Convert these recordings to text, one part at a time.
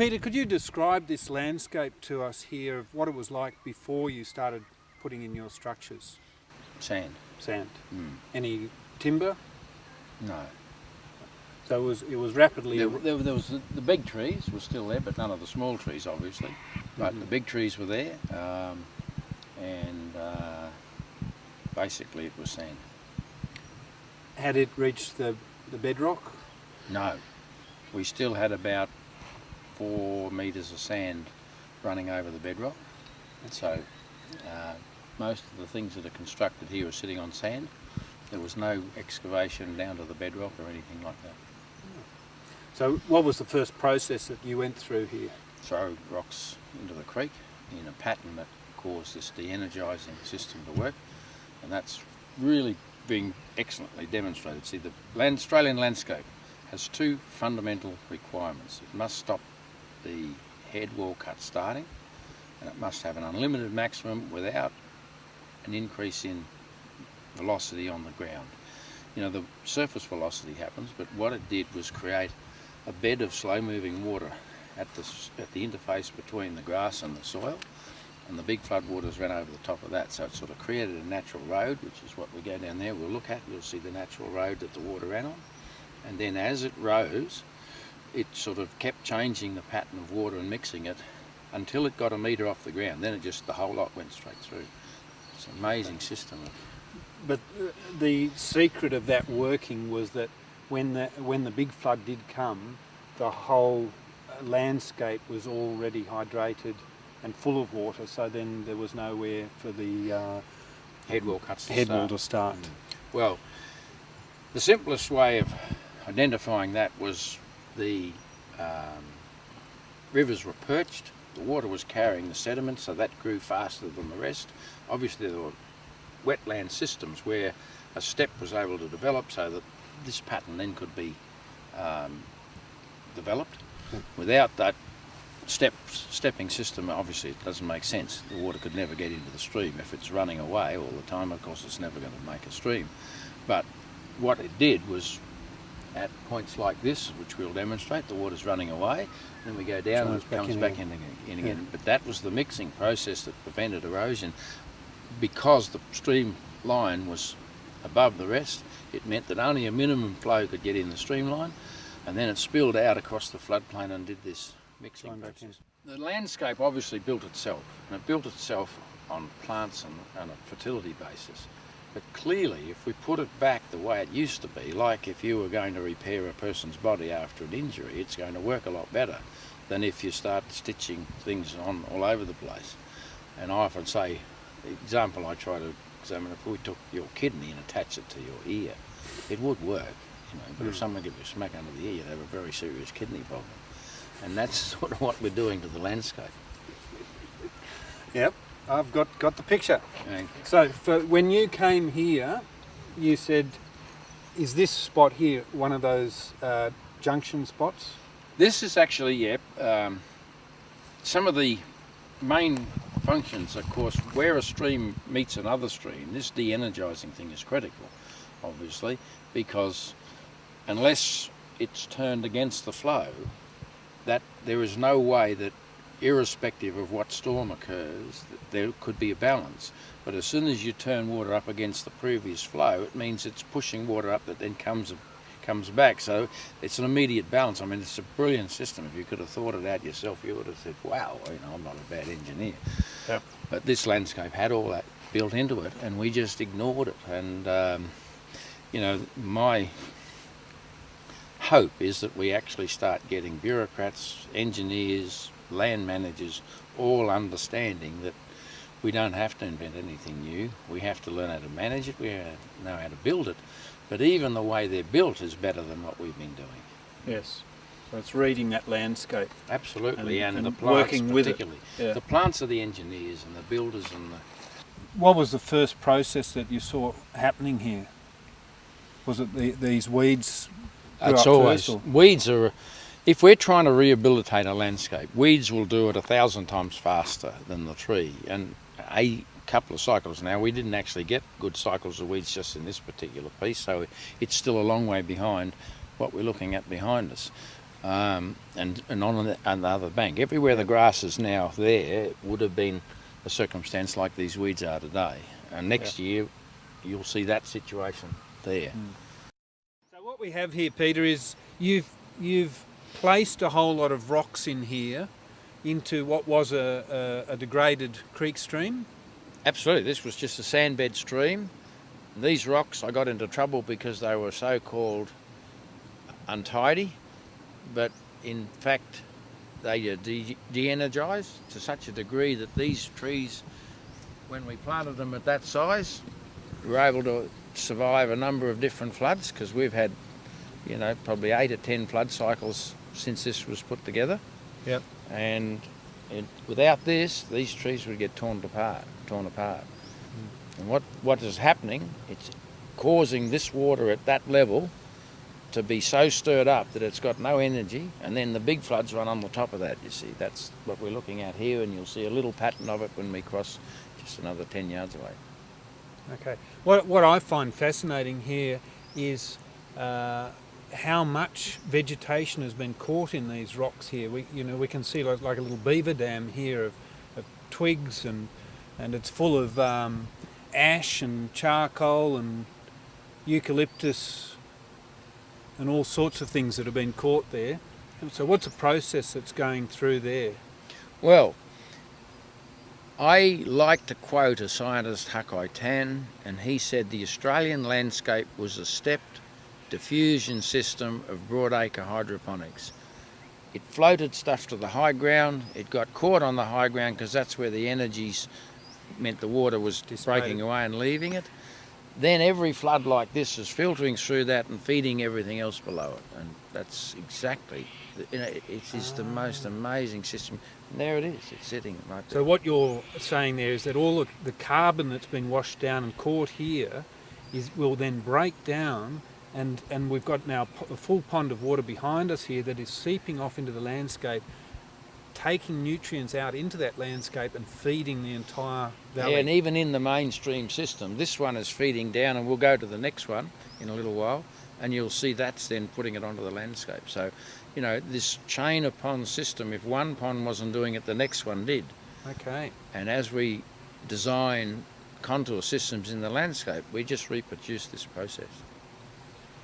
Peter, could you describe this landscape to us here of what it was like before you started putting in your structures? Sand. Sand. Mm. Any timber? No. So it was rapidly... There was the big trees were still there, but none of the small trees, obviously. But the big trees were there, and basically it was sand. Had it reached the bedrock? No. We still had about 4 metres of sand running over the bedrock. And so most of the things that are constructed here are sitting on sand. There was no excavation down to the bedrock or anything like that. So what was the first process that you went through here? Throw rocks into the creek in a pattern that caused this de-energising system to work, and that's really being excellently demonstrated. See, the Australian landscape has 2 fundamental requirements. It must stop the head wall cut starting, and it must have an unlimited maximum without an increase in velocity on the ground. You know, the surface velocity happens, but what it did was create a bed of slow-moving water at the interface between the grass and the soil, and the big floodwaters ran over the top of that, so it sort of created a natural road, which is what we go down there, we'll look at, you'll see the natural road that the water ran on, and then as it rose, it sort of kept changing the pattern of water and mixing it until it got a metre off the ground, then the whole lot went straight through. It's an amazing system. But the secret of that working was that when the big flood did come, the whole landscape was already hydrated and full of water, so then there was nowhere for the headwall cuts to start. Well, the simplest way of identifying that was the rivers were perched, the water was carrying the sediment, so that grew faster than the rest. Obviously there were wetland systems where a step was able to develop so that this pattern then could be developed. Without that stepping system, obviously it doesn't make sense. The water could never get into the stream. If it's running away all the time, of course it's never going to make a stream. But what it did was, at points like this, which we'll demonstrate, the water's running away, then we go down and it comes back in again. Yeah. But that was the mixing process that prevented erosion. Because the stream line was above the rest, it meant that only a minimum flow could get in the streamline, and then it spilled out across the floodplain and did this mixing process. The landscape obviously built itself, and it built itself on plants and on a fertility basis. But clearly, if we put it back the way it used to be, like if you were going to repair a person's body after an injury, it's going to work a lot better than if you start stitching things on all over the place. And I often say, the example I try to examine, if we took your kidney and attached it to your ear, it would work, you know, but if someone gave you a smack under the ear, you'd have a very serious kidney problem. And that's sort of what we're doing to the landscape. Yep, I've got the picture. So when you came here, you said, is this spot here one of those junction spots? This is actually, yeah, some of the main functions, of course, where a stream meets another stream, this de-energising thing is critical, obviously, because unless it's turned against the flow, that there is no way that, irrespective of what storm occurs, that there could be a balance. But as soon as you turn water up against the previous flow, it means it's pushing water up that then comes back. So it's an immediate balance. I mean, it's a brilliant system. If you could have thought it out yourself, you would have said, wow, you know, I'm not a bad engineer. Yep. But this landscape had all that built into it, and we just ignored it. And, you know, my hope is that we actually start getting bureaucrats, engineers, land managers, all understanding that we don't have to invent anything new. We have to learn how to manage it, we have to know how to build it. But even the way they're built is better than what we've been doing. Yes, so it's reading that landscape. Absolutely, and the plants working particularly. With it. Yeah. The plants are the engineers and the builders and the... What was the first process that you saw happening here? Was it these weeds? It's always, weeds are, if we're trying to rehabilitate a landscape, weeds will do it 1,000 times faster than the tree. And a couple of cycles now, we didn't actually get good cycles of weeds just in this particular piece, so it's still a long way behind what we're looking at behind us. and on the other bank. Everywhere the grass is now there would have been a circumstance like these weeds are today. And next year you'll see that situation there. So what we have here, Peter, is you've placed a whole lot of rocks in here into what was a degraded creek stream. Absolutely, this was just a sandbed stream. These rocks, I got into trouble because they were so-called untidy, but in fact they are de-energised to such a degree that these trees, when we planted them at that size, were able to survive a number of different floods, because we've had, you know, probably 8 or 10 flood cycles since this was put together. Yep. And without this, these trees would get torn apart. And what is happening, it's causing this water at that level to be so stirred up that it's got no energy, and then the big floods run on the top of that, you see. That's what we're looking at here, and you'll see a little pattern of it when we cross just another 10 yards away. Okay. What I find fascinating here is how much vegetation has been caught in these rocks here. We can see like a little beaver dam here of twigs, and it's full of ash and charcoal and eucalyptus and all sorts of things that have been caught there. So what's the process that's going through there? Well, I like to quote a scientist, Hakai Tan, and he said the Australian landscape was a stepped diffusion system of broadacre hydroponics. It floated stuff to the high ground, it got caught on the high ground because that's where the energies meant the water was breaking away and leaving it. Then every flood like this is filtering through that and feeding everything else below it. And that's exactly, it is the most amazing system. And there it is, it's sitting right there. So what you're saying there is that all of the carbon that's been washed down and caught here will then break down, and we've got now a full pond of water behind us here that is seeping off into the landscape, taking nutrients out into that landscape and feeding the entire valley. Yeah, and even in the mainstream system, this one is feeding down, and we'll go to the next one in a little while, and you'll see that's then putting it onto the landscape. So, you know, this chain of pond system, if one pond wasn't doing it, the next one did. Okay. And as we design contour systems in the landscape, we just reproduce this process,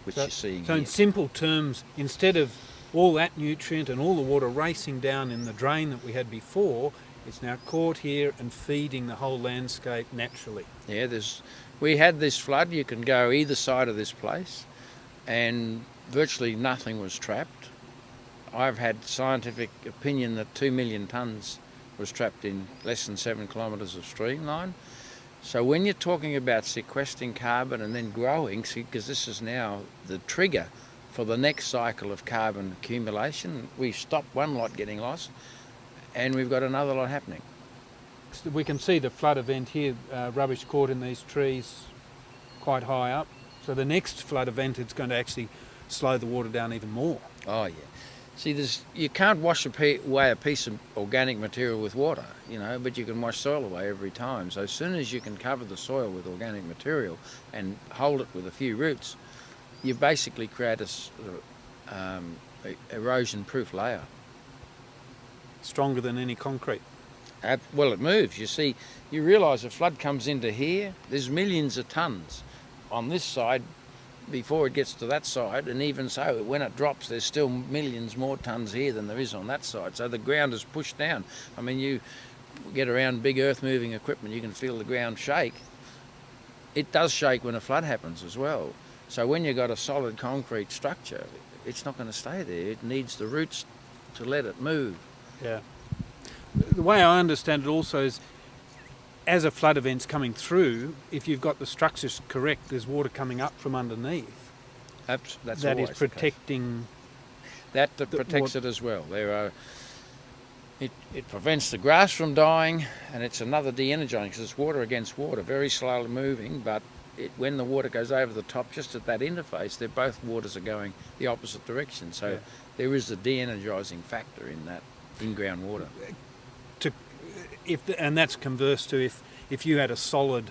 which you see So here. in simple terms, instead of all that nutrient and all the water racing down in the drain that we had before, it's now caught here and feeding the whole landscape naturally. Yeah, we had this flood. You can go either side of this place, and virtually nothing was trapped. I've had scientific opinion that 2 million tonnes was trapped in less than 7 kilometres of streamline. So when you're talking about sequestering carbon and then growing, because this is now the trigger for the next cycle of carbon accumulation, we stopped one lot getting lost, and we've got another lot happening. We can see the flood event here, rubbish caught in these trees quite high up. So the next flood event is going to actually slow the water down even more. Oh yeah. See, you can't wash away a piece of organic material with water, you know, but you can wash soil away every time. So as soon as you can cover the soil with organic material and hold it with a few roots, you basically create a erosion-proof layer. Stronger than any concrete. Well, it moves. You see, you realise a flood comes into here, there's millions of tonnes on this side before it gets to that side, and even so, when it drops, there's still millions more tonnes here than there is on that side. So the ground is pushed down. I mean, you get around big earth-moving equipment, you can feel the ground shake. It does shake when a flood happens as well. So when you've got a solid concrete structure, it's not going to stay there. It needs the roots to let it move. Yeah. The way I understand it also is, as a flood event's coming through, if you've got the structures correct, there's water coming up from underneath. That's that is protecting. That protects it as well. It prevents the grass from dying, and it's another de-energising, because it's water against water, very slowly moving, but when the water goes over the top, just at that interface, both waters are going the opposite direction. So there is a de-energising factor in that in-ground water. And that's converse to if you had a solid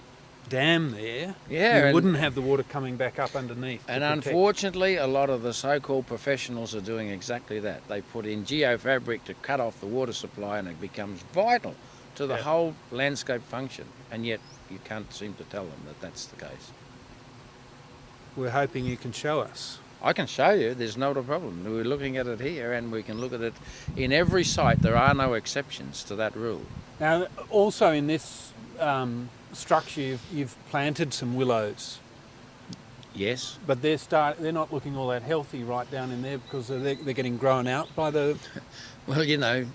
dam there, Yeah, you wouldn't have the water coming back up underneath. And unfortunately, a lot of the so-called professionals are doing exactly that. They put in geofabric to cut off the water supply, and it becomes vital to the whole landscape function. And yet, you can't seem to tell them that that's the case. We're hoping you can show us. I can show you, there's not a problem. We're looking at it here, and we can look at it in every site. There are no exceptions to that rule. Now, also in this structure, you've planted some willows. Yes. But they're not looking all that healthy right down in there because they're getting grown out by the... Well, you know,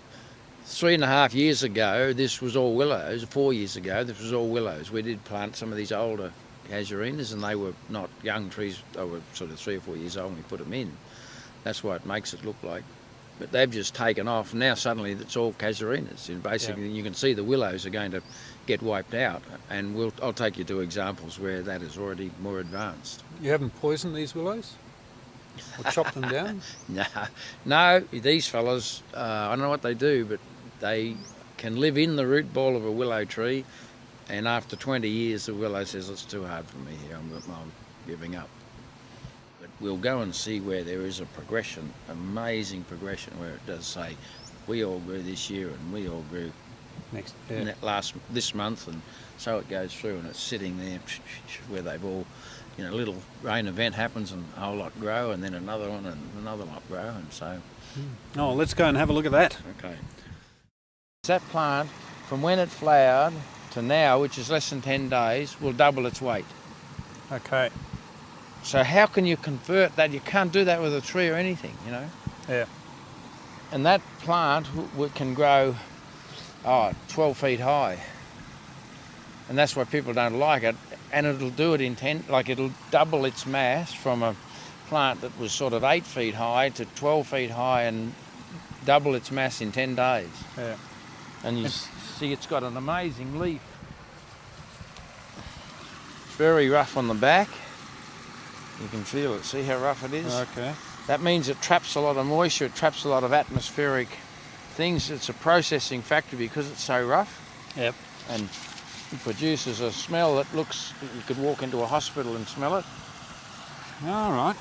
3.5 years ago, this was all willows. 4 years ago, this was all willows. We did plant some of these older casuarinas, and they were not young trees. They were sort of 3 or 4 years old when we put them in. That's why it makes it look like. But they've just taken off. Now suddenly it's all casuarinas. And basically, you can see the willows are going to get wiped out. And I'll take you to examples where that is already more advanced. You haven't poisoned these willows? Or chopped them down? No, these fellas, I don't know what they do, but they can live in the root ball of a willow tree, and after 20 years the willow says, it's too hard for me here, I'm giving up. But we'll go and see where there is a progression, amazing progression, where it does say, we all grew this year and we all grew this month, and so it goes through, and it's sitting there where they've all, you know, a little rain event happens and a whole lot grow, and then another one and another lot grow, and so. Oh, let's go and have a look at that. Okay. That plant, from when it flowered to now, which is less than 10 days, will double its weight. Okay. So how can you convert that? You can't do that with a tree or anything, you know? Yeah. And that plant can grow 12 feet high. And that's why people don't like it. And it'll do it in 10, like it'll double its mass from a plant that was sort of 8 feet high to 12 feet high, and double its mass in 10 days. Yeah. And you see it's got an amazing leaf. It's very rough on the back. You can feel it. See how rough it is? Okay. That means it traps a lot of moisture, it traps a lot of atmospheric things. It's a processing factory because it's so rough. Yep. And it produces a smell that looks, you could walk into a hospital and smell it. All right.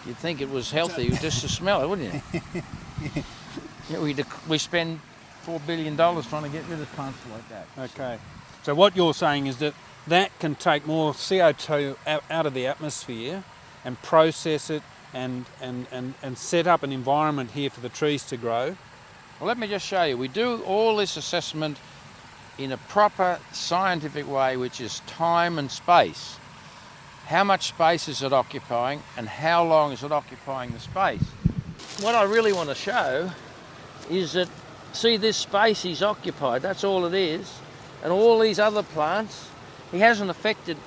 You'd think it was healthy just to smell it, wouldn't you? Yeah, we spend $4 billion trying to get rid of plants like that. Okay. So what you're saying is that that can take more CO2 out of the atmosphere and process it and set up an environment here for the trees to grow. Well, let me just show you. We do all this assessment in a proper scientific way, which is time and space. How much space is it occupying, and how long is it occupying the space? What I really want to show is that, see this space he's occupied, that's all it is, and all these other plants, he hasn't affected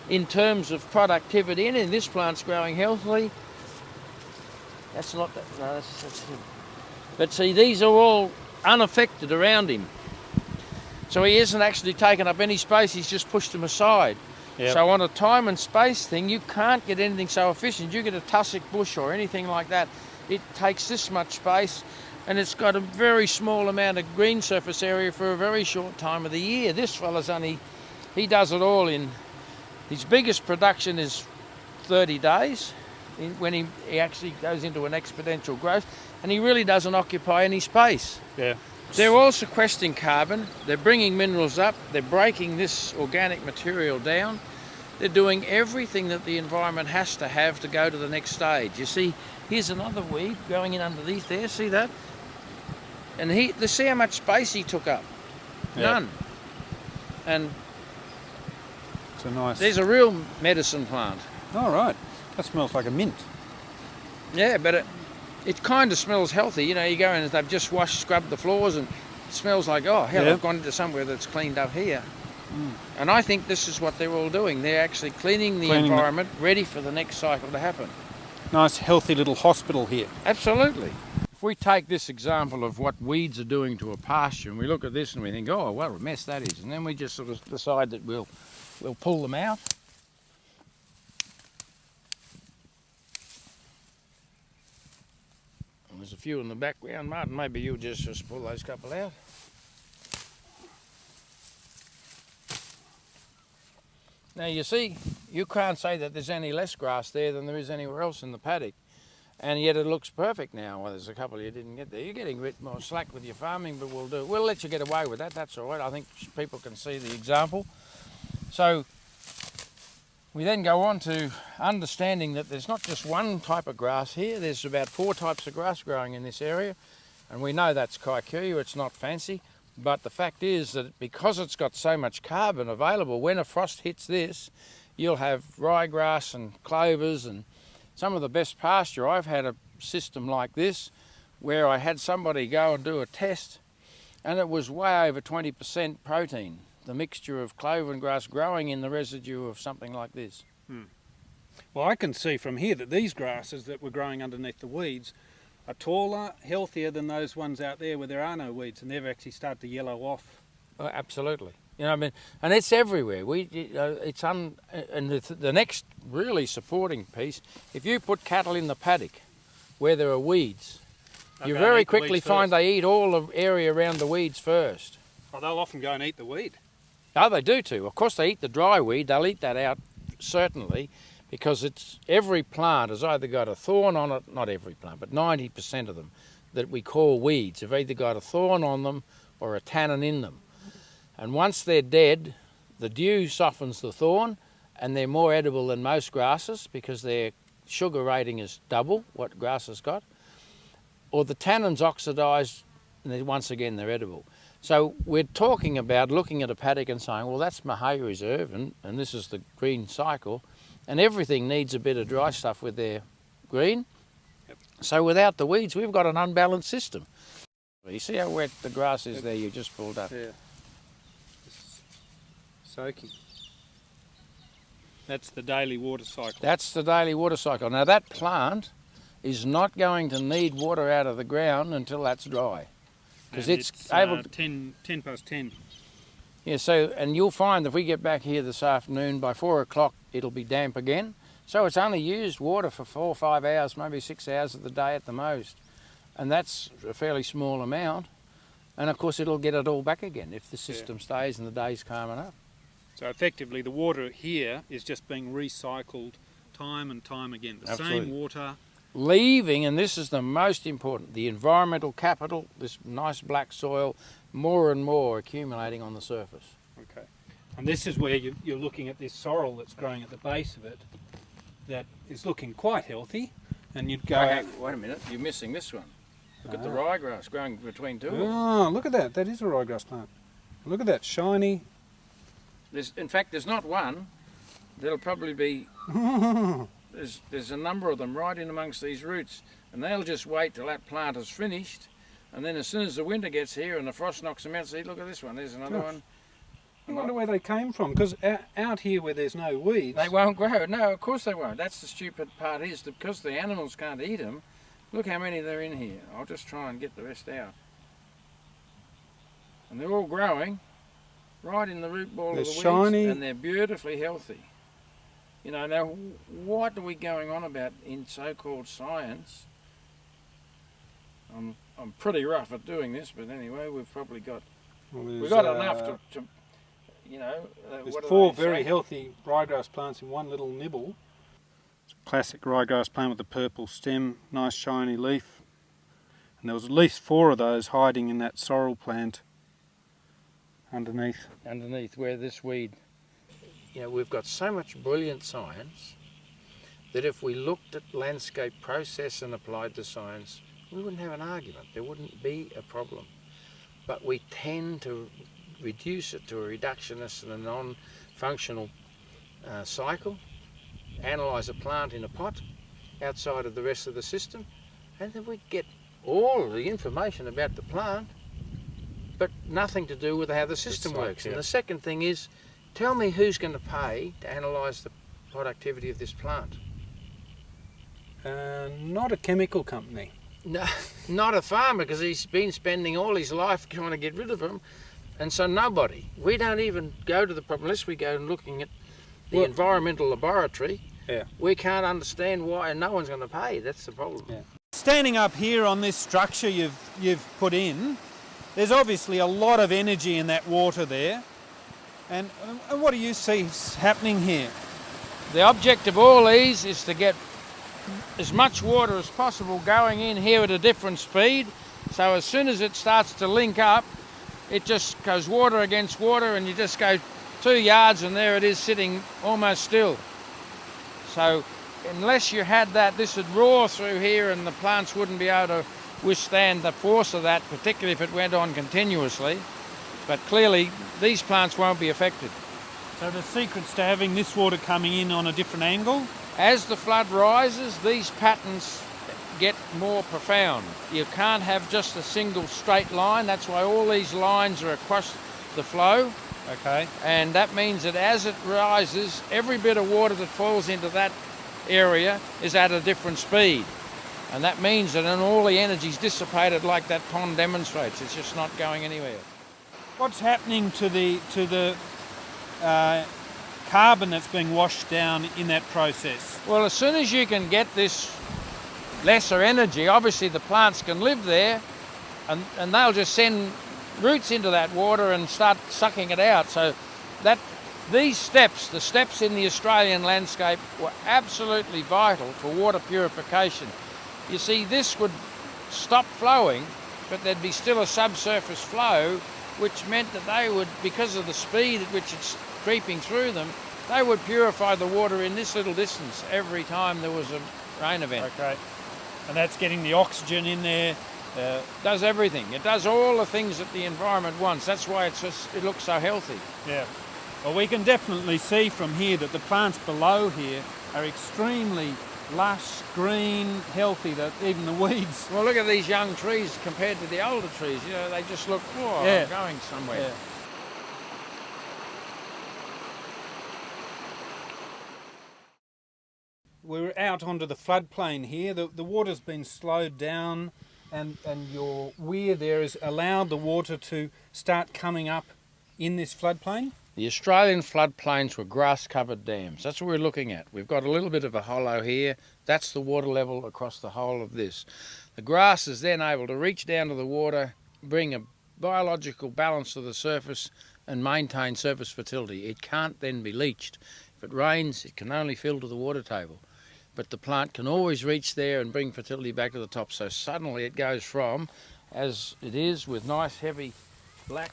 in terms of productivity. And this plant's growing healthily. That's not that, no, that's him. But see, these are all unaffected around him. So he hasn't actually taken up any space, he's just pushed them aside. Yep. So on a time and space thing, you can't get anything so efficient. You get a tussock bush or anything like that, it takes this much space, and it's got a very small amount of green surface area for a very short time of the year. This fella's he does it all in, his biggest production is 30 days, when he actually goes into an exponential growth, and he really doesn't occupy any space. Yeah. They're all sequestering carbon, they're bringing minerals up, they're breaking this organic material down, they're doing everything that the environment has to have to go to the next stage. You see, here's another weed going in underneath there, see that? And see how much space he took up? Yeah. None. And it's a nice... There's a real medicine plant. All right, that smells like a mint. Yeah, but it kind of smells healthy. You know, you go in and they've just scrubbed the floors, and it smells like, oh, hell, I've gone into somewhere that's cleaned up here. Mm. And I think this is what they're all doing. They're actually cleaning the environment, ready for the next cycle to happen. Nice, healthy little hospital here. Absolutely. If we take this example of what weeds are doing to a pasture, and we look at this and we think, oh, what a mess that is. And then we just sort of decide that we'll pull them out. There's a few in the background. Martin, maybe you'll just pull those couple out. Now you see, you can't say that there's any less grass there than there is anywhere else in the paddock, and yet it looks perfect now. Well, there's a couple you didn't get there. You're getting a bit more slack with your farming, but we'll let you get away with that. That's all right. I think people can see the example. So we then go on to understanding that there's not just one type of grass here. There's about 4 types of grass growing in this area, and we know that's kikuyu. It's not fancy. But the fact is that because it's got so much carbon available, when a frost hits this, you'll have ryegrass and clovers and some of the best pasture. I've had a system like this where I had somebody go and do a test, and it was way over 20% protein, the mixture of clover and grass growing in the residue of something like this. Well, I can see from here that these grasses that were growing underneath the weeds are taller, healthier than those ones out there where there are no weeds, and they've actually started to yellow off. Oh, absolutely. You know what I mean? And it's everywhere. And the next really supporting piece, if you put cattle in the paddock where there are weeds, you very quickly find they eat all the area around the weeds first. Oh, they'll often go and eat the weed. Oh, they do too. Of course they eat the dry weed. They'll eat that out, certainly, because every plant has either got a thorn on it, not every plant, but 90% of them that we call weeds have either got a thorn on them or a tannin in them. And once they're dead, the dew softens the thorn and they're more edible than most grasses because their sugar rating is double what grass has got. Or the tannins oxidise and then once again they're edible. So we're talking about looking at a paddock and saying, well, that's Mahé Reserve and this is the green cycle. And everything needs a bit of dry stuff with their green. Yep. So without the weeds, we've got an unbalanced system. You see how wet the grass is there you just pulled up? Yeah. It's soaking. That's the daily water cycle. That's the daily water cycle. Now that plant is not going to need water out of the ground until that's dry. Because it's able to... 10 past 10. Yeah, so, and you'll find if we get back here this afternoon, by 4 o'clock, it'll be damp again. So it's only used water for 4 or 5 hours, maybe 6 hours of the day at the most. And that's a fairly small amount. And of course, it'll get it all back again if the system stays and the day's calm enough. So effectively, the water here is just being recycled time and time again. The same water. Leaving, and this is the most important, the environmental capital, this nice black soil, more and more accumulating on the surface. Okay. And this is where you're looking at this sorrel that's growing at the base of it that is looking quite healthy. And you'd go... Wait a minute, you're missing this one. Look at the ryegrass growing between two of them. Oh, look at that. That is a ryegrass plant. Look at that, shiny. In fact, there's not one. There'll probably be... There's a number of them right in amongst these roots, and they'll just wait till that plant is finished, and then as soon as the winter gets here and the frost knocks them out, see, look at this one, there's another one. I wonder where they came from, because out here where there's no weeds... They won't grow. No, of course they won't. That's the stupid part is that because the animals can't eat them, look how many there are in here. I'll just try and get the rest out. And they're all growing right in the root ball of the weeds, shiny, and they're beautifully healthy. You know, now what are we going on about in so-called science? I'm pretty rough at doing this, but anyway, we've probably got we've got enough to you know. There's 4 very healthy ryegrass plants in one little nibble. It's a classic ryegrass plant with a purple stem, nice shiny leaf, and there was at least 4 of those hiding in that sorrel plant underneath. Underneath where this weed. You know, we've got so much brilliant science that if we looked at landscape process and applied the science, we wouldn't have an argument. There wouldn't be a problem. But we tend to reduce it to a reductionist and a non-functional cycle, analyse a plant in a pot outside of the rest of the system, and then we get all the information about the plant, but nothing to do with how the system works. And the second thing is, tell me who's going to pay to analyse the productivity of this plant? Not a chemical company. No, not a farmer, because he's been spending all his life trying to get rid of them, and so nobody. We don't even go to the problem unless we go and looking at the environmental laboratory. Yeah. We can't understand why, and no one's going to pay. That's the problem. Yeah. Standing up here on this structure you've put in, there's obviously a lot of energy in that water there. And what do you see happening here? The object of all these is to get as much water as possible going in here at a different speed. So as soon as it starts to link up, it just goes water against water, and you just go 2 yards and there it is sitting almost still. So unless you had that, this would roar through here and the plants wouldn't be able to withstand the force of that, particularly if it went on continuously. But clearly these plants won't be affected. So the secret's to having this water coming in on a different angle? As the flood rises, these patterns get more profound. You can't have just a single straight line. That's why all these lines are across the flow. Okay. And that means that as it rises, every bit of water that falls into that area is at a different speed. And that means that all the energy's dissipated like that pond demonstrates. It's just not going anywhere. What's happening to the carbon that's being washed down in that process? Well, as soon as you can get this lesser energy, obviously the plants can live there, and they'll just send roots into that water and start sucking it out. So that these steps, the steps in the Australian landscape, were absolutely vital for water purification. You see, this would stop flowing, but there'd be still a subsurface flow, which meant that they would, because of the speed at which it's creeping through them, they would purify the water in this little distance every time there was a rain event. Okay. And that's getting the oxygen in there. Does everything. It does all the things that the environment wants. That's why it looks so healthy. Yeah. Well, we can definitely see from here that the plants below here are extremely lush, green, healthy, that even the weeds. Well, look at these young trees compared to the older trees. You know, they just look, oh, yeah, I'm going somewhere. Yeah. We're out onto the floodplain here. The water's been slowed down, and your weir there has allowed the water to start coming up in this floodplain. The Australian floodplains were grass-covered dams. That's what we're looking at. We've got a little bit of a hollow here. That's the water level across the whole of this. The grass is then able to reach down to the water, bring a biological balance to the surface, and maintain surface fertility. It can't then be leached. If it rains, it can only fill to the water table. But the plant can always reach there and bring fertility back to the top. So suddenly it goes from, as it is with nice heavy black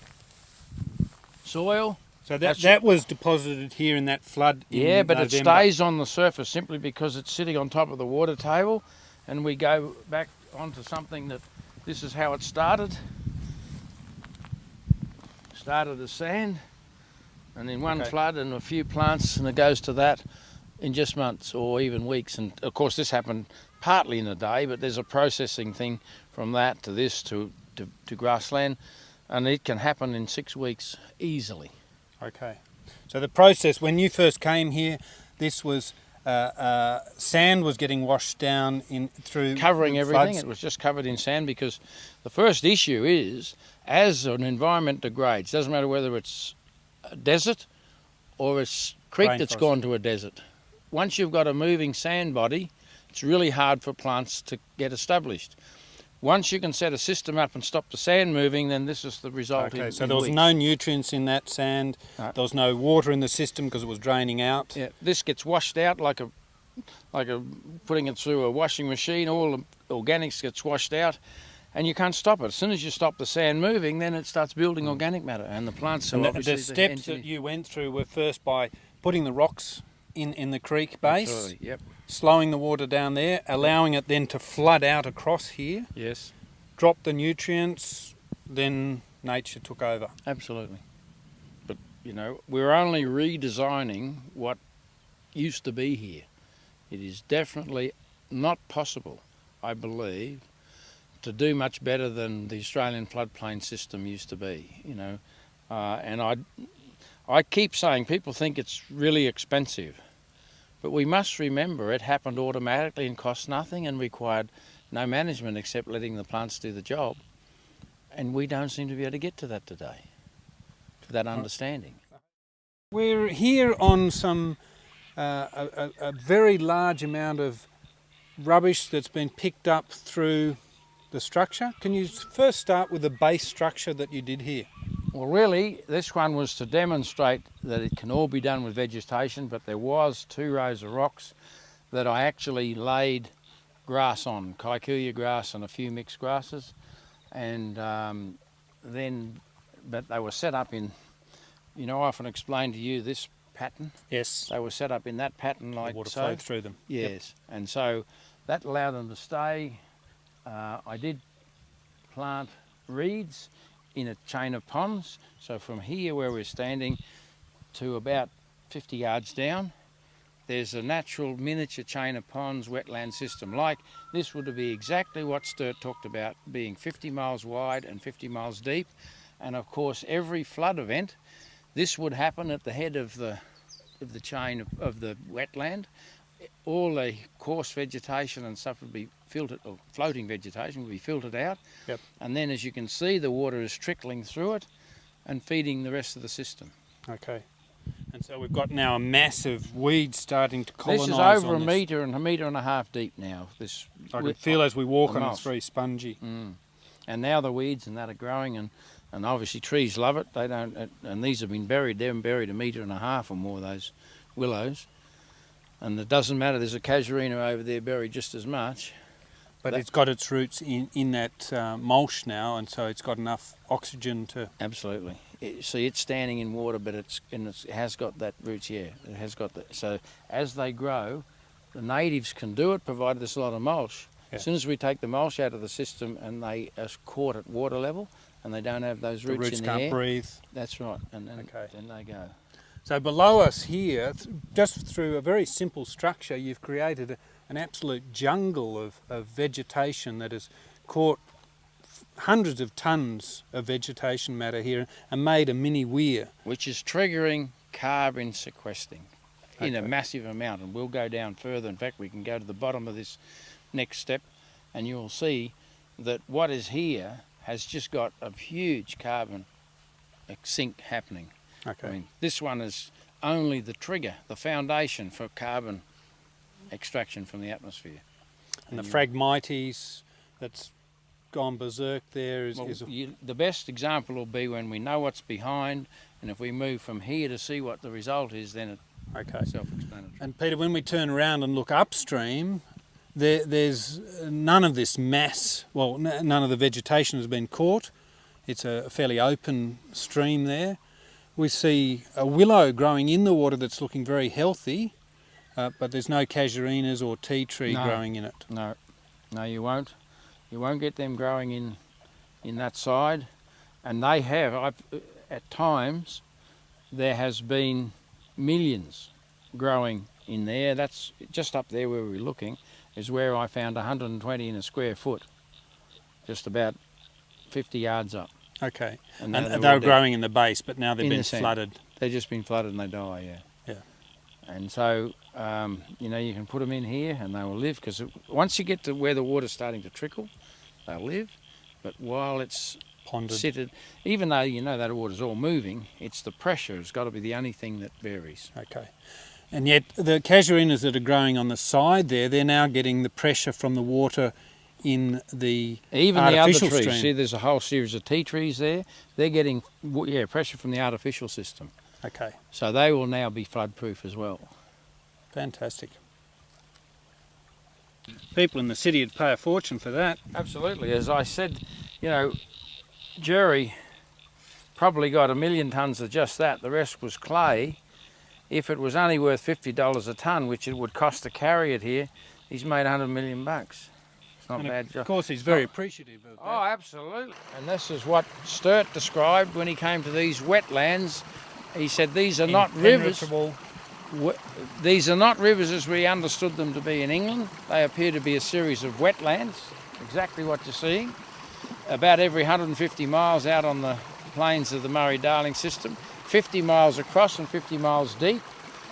soil. So that was deposited here in that flood in Yeah, but November. it stays on the surface simply because it's sitting on top of the water table, and we go back onto something that this is how it started. Started as sand, and in one flood and a few plants, and it goes to that in just months or even weeks. And of course this happened partly in a day, but there's a processing thing from that to this to grassland, and it can happen in 6 weeks easily. Okay. So the process, when you first came here, this was sand was getting washed down through covering everything. floods. It was just covered in sand, because the first issue is, as an environment degrades, doesn't matter whether it's a desert or it's a creek that's gone to a desert. Once you've got a moving sand body, it's really hard for plants to get established. Once you can set a system up and stop the sand moving, then this is the result. Okay, so there was no nutrients in that sand. No. There was no water in the system because it was draining out. Yeah, this gets washed out like putting it through a washing machine. All the organics gets washed out, and you can't stop it. As soon as you stop the sand moving, then it starts building organic matter, and the plants. And the steps that you went through were first by putting the rocks in the creek base. Absolutely, yep. Slowing the water down there, allowing it then to flood out across here. Yes. Drop the nutrients, then nature took over. Absolutely. But, you know, we're only redesigning what used to be here. It is definitely not possible, I believe, to do much better than the Australian floodplain system used to be, you know. And I keep saying people think it's really expensive. But we must remember it happened automatically and cost nothing and required no management except letting the plants do the job. And we don't seem to be able to get to that today, to that understanding. We're here on some a very large amount of rubbish that's been picked up through the structure. Can you first start with the base structure that you did here? Well, really, this one was to demonstrate that it can all be done with vegetation, but there was 2 rows of rocks that I actually laid grass on, kikuyu grass and a few mixed grasses, and but they were set up in, you know, I often explain to you this pattern. Yes. They were set up in that pattern like the water so. flowed through them. Yes, yep. And so that allowed them to stay. I did plant reeds in a chain of ponds, so from here where we're standing to about 50 yards down, there's a natural miniature chain of ponds, wetland system. Like this would be exactly what Sturt talked about, being 50 miles wide and 50 miles deep. And of course, every flood event, this would happen at the head of the chain of the wetland. All the coarse vegetation and stuff would be filtered, or floating vegetation would be filtered out. Yep. And then, as you can see, the water is trickling through it and feeding the rest of the system. Okay. And so we've got now a mass of weeds starting to colonise. This is over a metre and a half deep now. This I can feel as we walk on it, it's very spongy. And now the weeds and that are growing, and obviously trees love it. They don't, and these have been buried. They've been buried a metre and a half or more, those willows. And it doesn't matter, there's a casuarina over there buried just as much. But it's got its roots in that mulch now, and so it's got enough oxygen to... Absolutely. See, it's standing in water, but it has got that roots, yeah. It has got that. So as they grow, the natives can do it, provided there's a lot of mulch. Yeah. As soon as we take the mulch out of the system and they are caught at water level and they don't have those roots in the air... The roots can't breathe. That's right, and then they go. So below us here, just through a very simple structure, you've created an absolute jungle of vegetation that has caught hundreds of tonnes of vegetation matter here and made a mini weir. Which is triggering carbon sequestering in a massive amount, and we'll go down further. In fact, we can go to the bottom of this next step and you'll see that what is here has just got a huge carbon sink happening. Okay. I mean, this one is only the trigger, the foundation for carbon extraction from the atmosphere. And the Phragmites that's gone berserk there is... the best example will be when we know what's behind, and if we move from here to see what the result is, then it's self-explanatory. And Peter, when we turn around and look upstream, there's none of this mass, well, none of the vegetation has been caught. It's a fairly open stream there. We see a willow growing in the water that's looking very healthy, but there's no casuarinas or tea tree growing in it. No, you won't. You won't get them growing in that side. And they have, at times, there has been millions growing in there. That's just up there where we're looking, is where I found 120 in a square foot, just about 50 yards up. Okay, and they were growing in the base, but now they've been flooded. They've just been flooded and they die, yeah. And so, you know, you can put them in here and they will live, because once you get to where the water's starting to trickle, they'll live. But while it's ponded, even though you know that water's all moving, it's the pressure has got to be the only thing that varies. Okay. And yet the casuarinas that are growing on the side there, they're now getting the pressure from the water in the even artificial the other trees. stream. See, there's a whole series of tea trees there. They're getting pressure from the artificial system. Okay. So they will now be flood-proof as well. Fantastic. People in the city would pay a fortune for that. Absolutely. As I said, you know, Jerry probably got 1 million tonnes of just that. The rest was clay. If it was only worth $50 a tonne, which it would cost to carry it here, he's made $100 million. Not bad job. Of course, he's very appreciative of that. Oh, absolutely. And this is what Sturt described when he came to these wetlands. He said these are not rivers. These are not rivers as we understood them to be in England. They appear to be a series of wetlands, exactly what you're seeing, about every 150 miles out on the plains of the Murray-Darling system, 50 miles across and 50 miles deep,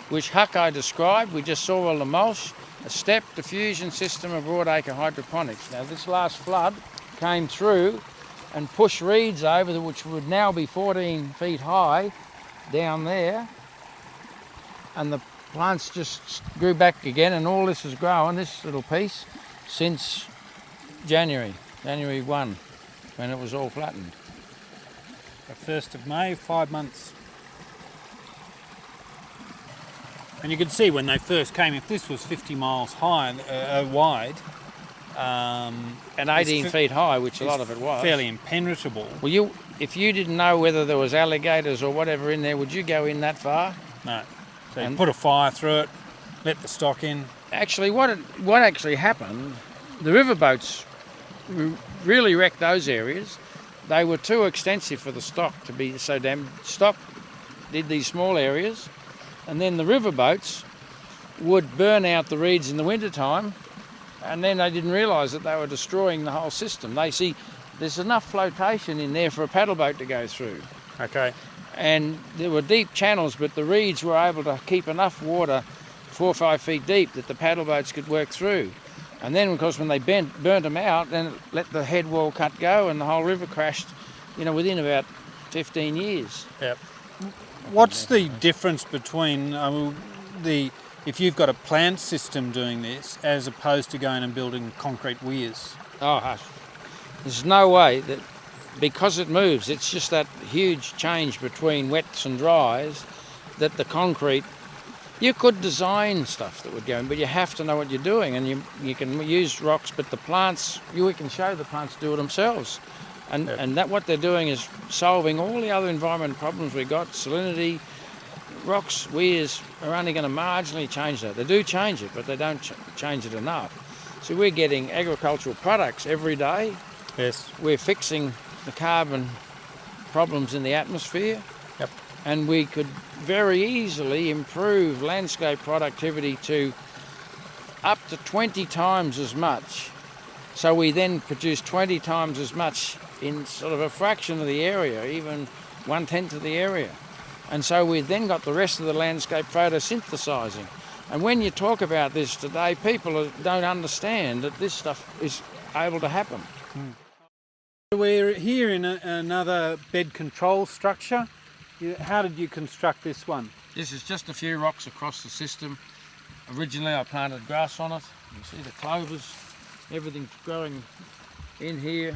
which Hucko described. We just saw all the mulch. A step diffusion system of broadacre hydroponics. Now this last flood came through and pushed reeds over, which would now be 14 feet high down there, and the plants just grew back again, and all this has grown, this little piece, since January 1, when it was all flattened. The 1st of May, 5 months. And you can see when they first came, if this was 50 miles high, wide, and 18 feet high, which a lot of it was, fairly impenetrable. Well, if you didn't know whether there was alligators or whatever in there, would you go in that far? No. So you put a fire through it, let the stock in. Actually, what actually happened, the riverboats really wrecked those areas. They were too extensive for the stock to be so damn. Stock did these small areas, and then the riverboats would burn out the reeds in the wintertime, and then they didn't realise that they were destroying the whole system. They see there's enough flotation in there for a paddle boat to go through. Okay. And there were deep channels, but the reeds were able to keep enough water 4 or 5 feet deep that the paddle boats could work through. And then, of course, when they burnt them out, then let the head wall cut go, and the whole river crashed, within about 15 years. Yep. What's the difference between if you've got a plant system doing this as opposed to going and building concrete weirs? Oh, hush. There's no way that, because it moves, it's just that huge change between wets and dries that the concrete, you could design stuff that would go in, but you have to know what you're doing, and you can use rocks, but the plants, we can show the plants do it themselves. And that what they're doing is solving all the other environmental problems we've got. Salinity, rocks, weirs are only going to marginally change that. They do change it, but they don't change it enough. So we're getting agricultural products every day. Yes. We're fixing the carbon problems in the atmosphere. Yep. And we could very easily improve landscape productivity to up to 20 times as much. So we then produce 20 times as much in sort of a fraction of the area, even 1/10 of the area. And so we've then got the rest of the landscape photosynthesising. And when you talk about this today, people don't understand that this stuff is able to happen. We're here in another bed control structure. How did you construct this one? This is just a few rocks across the system. Originally I planted grass on it. You see the clovers, everything's growing in here.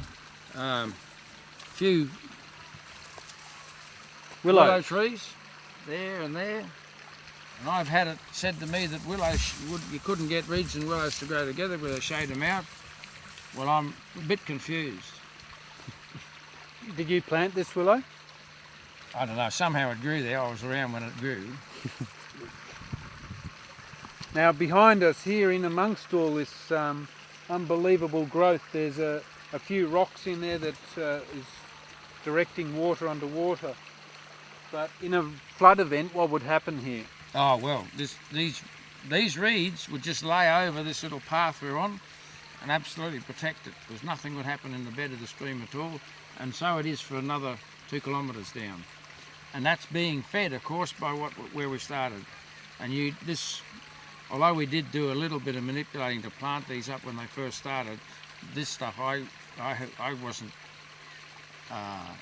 Few willow trees there and there. And I've had it said to me that you couldn't get reeds and willows to grow together where they shade them out. Well, I'm a bit confused. Did you plant this willow? I don't know, somehow it grew there. I was around when it grew. Now behind us here, in amongst all this unbelievable growth, there's a few rocks in there that is directing water underwater. But in a flood event, what would happen here? Oh well, these reeds would just lay over this little path we're on and absolutely protect it, because nothing would happen in the bed of the stream at all. And so it is for another 2 kilometres down. And that's being fed, of course, by where we started. And although we did do a little bit of manipulating to plant these up when they first started, this stuff I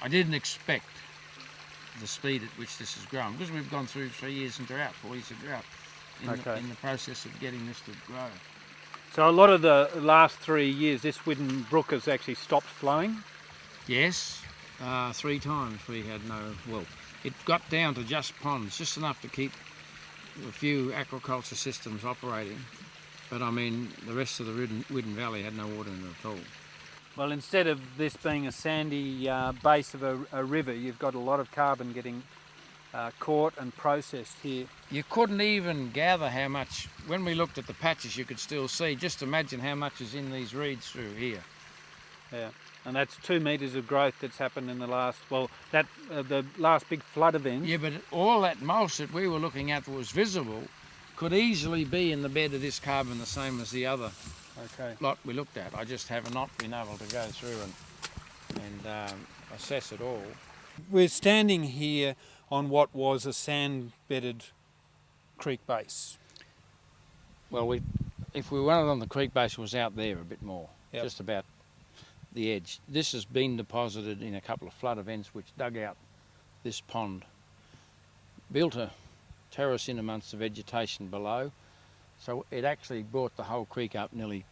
didn't expect the speed at which this has grown, because we've gone through 3 years in drought, 4 years of drought in the process of getting this to grow. So a lot of the last 3 years, this Widden Brook has actually stopped flowing? Yes, 3 times we had it got down to just ponds, just enough to keep a few aquaculture systems operating. But I mean, the rest of the Widden Valley had no water in it at all. Well, instead of this being a sandy base of a river, you've got a lot of carbon getting caught and processed here. You couldn't even gather how much. When we looked at the patches, you could still see. Just imagine how much is in these reeds through here. Yeah, and that's 2 metres of growth that's happened in the last, the last big flood event. Yeah, but all that mulch that we were looking at that was visible could easily be in the bed of this carbon, the same as the other lot we looked at. I just have not been able to go through and assess it all. We're standing here on what was a sand-bedded creek base. Well, if we wanted on the creek base, it was out there a bit more, just about the edge. This has been deposited in a couple of flood events which dug out this pond, built a terrace in amongst the vegetation below, so it actually brought the whole creek up nearly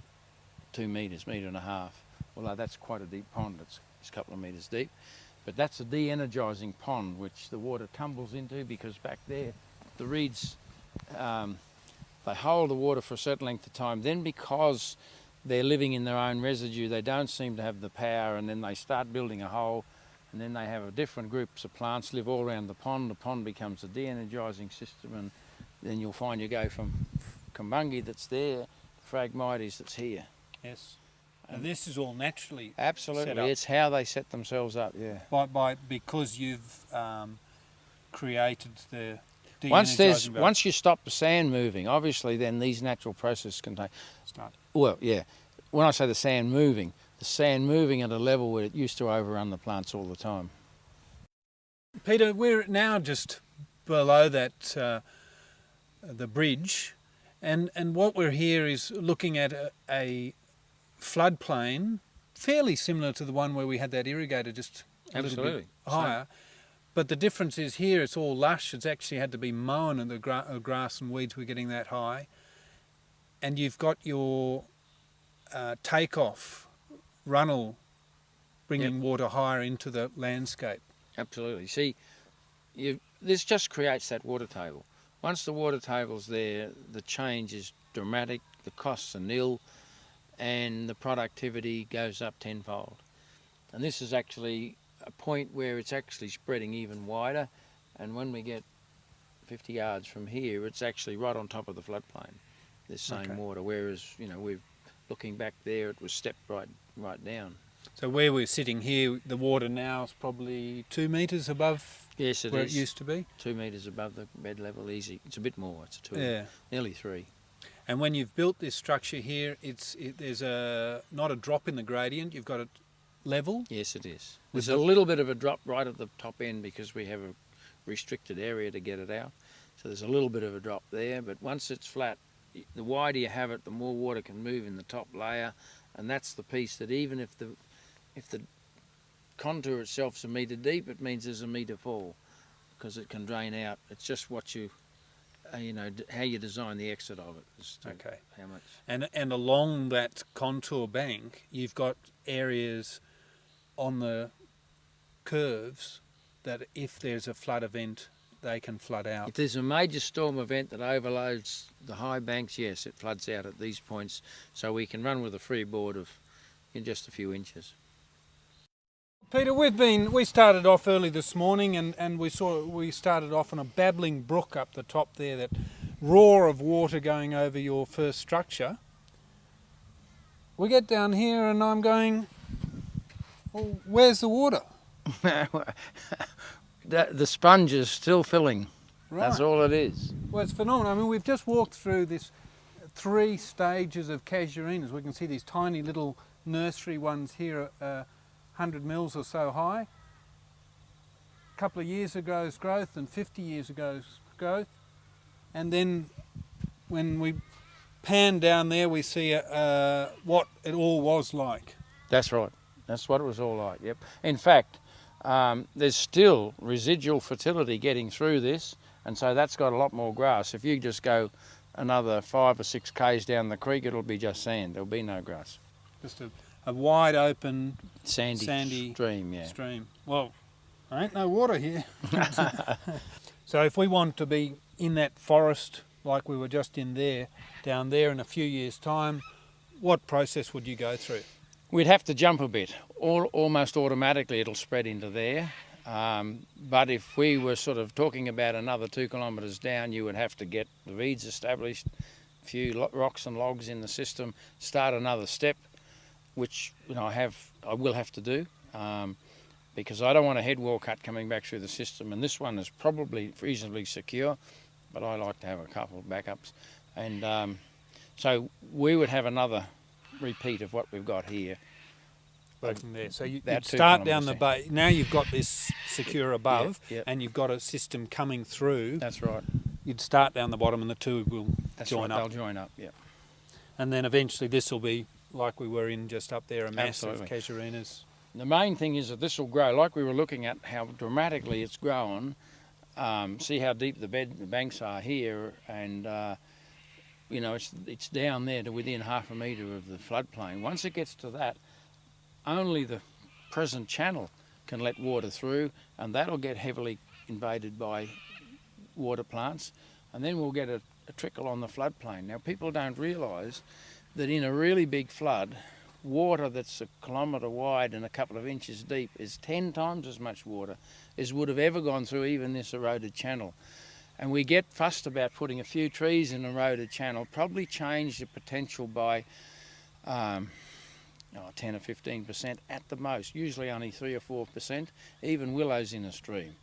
2 metres, 1.5 metres. Although that's quite a deep pond, it's a couple of metres deep. But that's a de-energising pond which the water tumbles into, because back there the reeds, they hold the water for a certain length of time. Then because they're living in their own residue, they don't seem to have the power, and then they start building a hole, and then they have a different groups of plants live all around the pond. The pond becomes a de-energising system, and then you'll find you go from Kumbungi that's there, Phragmites that's here. Yes. And this is all naturally Absolutely, set up. it's how they set themselves up, yeah. Because you've created the Once you stop the sand moving, obviously then these natural processes can start. Well, yeah. When I say the sand moving at a level where it used to overrun the plants all the time. Peter, we're now just below that the bridge, and what we're here is looking at a floodplain fairly similar to the one where we had that irrigator, just a little bit higher. But the difference is here it's all lush. It's actually had to be mown, and the grass and weeds were getting that high. And you've got your takeoff runnel bringing water higher into the landscape. Absolutely. See, this just creates that water table. Once the water table's there, the change is dramatic, the costs are nil, and the productivity goes up tenfold. And this is actually a point where it's actually spreading even wider, and when we get 50 yards from here, it's actually right on top of the floodplain, this same water, whereas, you know, we're looking back there, it was stepped right down. So where we're sitting here, the water now is probably 2 metres above where it used to be? 2 metres above the bed level, easy. It's a bit more, it's 2, nearly 3. And when you've built this structure here, there's not a drop in the gradient, you've got it level? Yes, it is. There's a little bit of a drop right at the top end because we have a restricted area to get it out. So there's a little bit of a drop there, but once it's flat, the wider you have it, the more water can move in the top layer, and that's the piece that even if the contour itself is a metre deep, it means there's a metre fall because it can drain out. It's just what you know, how you design the exit of it. Okay. How much. And along that contour bank, you've got areas on the curves that if there's a flood event, they can flood out. If there's a major storm event that overloads the high banks, yes, it floods out at these points, so we can run with a freeboard of in just a few inches. Peter, we started off early this morning, and we started off on a babbling brook up the top there, that roar of water going over your first structure. We get down here and I'm going, well, where's the water? The sponge is still filling. Right. That's all it is. Well, it's phenomenal. I mean, we've just walked through this 3 stages of casuarinas. We can see these tiny little nursery ones here, 100 mils or so high. A couple of years ago's growth and 50 years ago's growth. And then when we pan down there, we see what it all was like. That's right. That's what it was all like, yep. In fact, there's still residual fertility getting through this, and so that's got a lot more grass. If you just go another 5 or 6 k's down the creek, it'll be just sand. There'll be no grass. Just a wide open sandy stream, yeah. Stream. Well, there ain't no water here. So if we want to be in that forest like we were just in there, down there in a few years' time, what process would you go through? We'd have to jump a bit. Almost automatically it'll spread into there. But if we were sort of talking about another 2 kilometres down, you would have to get the reeds established, a few rocks and logs in the system, start another step, which I will have to do, because I don't want a head wall cut coming back through the system, and this one is probably reasonably secure, but I like to have a couple of backups. And so we would have another repeat of what we've got here. From there. So you'd start down the bay. Now you've got this secure above, and you've got a system coming through. That's right. You'd start down the bottom and the two will join up. They'll join up, yeah. And then eventually this will be like we were in just up there, a mass of casuarinas. The main thing is that this will grow, like we were looking at how dramatically it's grown. See how deep the banks are here, and it's down there to within half a metre of the floodplain. Once it gets to that, only the present channel can let water through, and that'll get heavily invaded by water plants, and then we'll get a trickle on the floodplain. Now, people don't realise that in a really big flood, water that's a kilometre wide and a couple of inches deep is 10 times as much water as would have ever gone through even this eroded channel. And we get fussed about putting a few trees in an eroded channel, probably change the potential by 10 or 15% at the most, usually only 3 or 4%, even willows in a stream.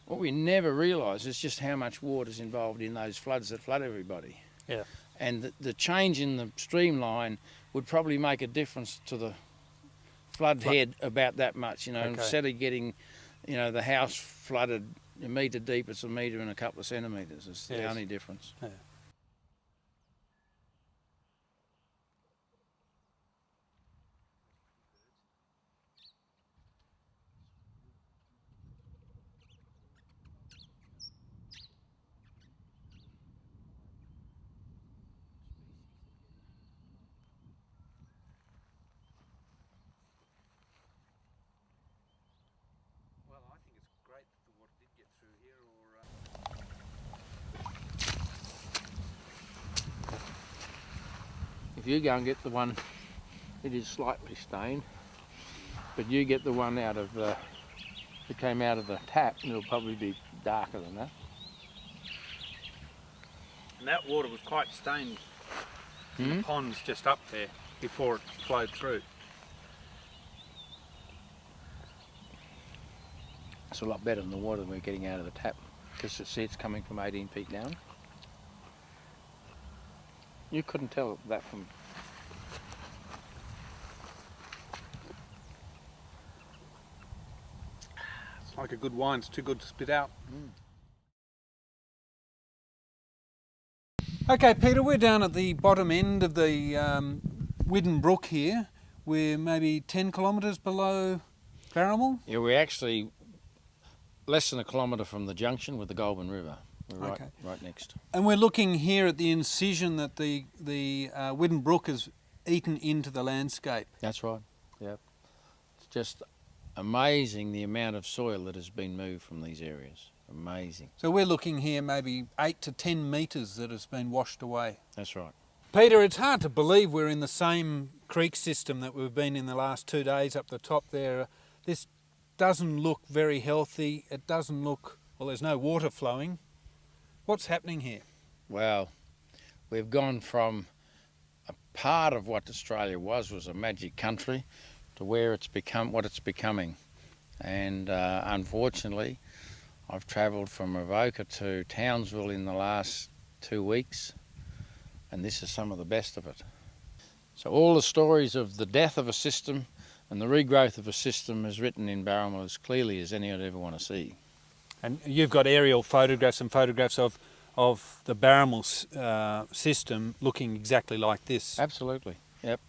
What we never realise is just how much water is involved in those floods that flood everybody. Yeah. And the change in the streamline would probably make a difference to the flood head about that much, you know, Okay. instead of getting, you know, the house flooded a metre deep, it's a metre and a couple of centimetres. It's the only difference. Yeah. Well, I think it's great that the water did get through here, If you go and get the one, it is slightly stained, but you get the one out of that came out of the tap, and it'll probably be darker than that. and that water was quite stained in the ponds just up there before it flowed through. It's a lot better than the water we're getting out of the tap, because see, it's coming from 18 feet down. You couldn't tell that from... It's like a good wine, it's too good to spit out. Okay, Peter, we're down at the bottom end of the Widden Brook here. We're maybe 10 kilometres below Barramel. Yeah, we're actually less than a kilometre from the junction with the Goulburn River. We're right next. And we're looking here at the incision that the Widden Brook has eaten into the landscape. That's right, yep. It's just amazing the amount of soil that has been moved from these areas. Amazing. So we're looking here maybe 8 to 10 metres that has been washed away. That's right. Peter, it's hard to believe we're in the same creek system that we've been in the last 2 days up the top there. This doesn't look very healthy. It doesn't look, well, there's no water flowing. What's happening here? Well, we've gone from a part of what Australia was a magic country, to where it's become what it's becoming. And unfortunately, I've travelled from Avoca to Townsville in the last 2 weeks, and this is some of the best of it. So all the stories of the death of a system and the regrowth of a system is written in Barramel as clearly as any I'd ever want to see. And you've got aerial photographs and photographs of the Barramel system looking exactly like this. Absolutely, yep.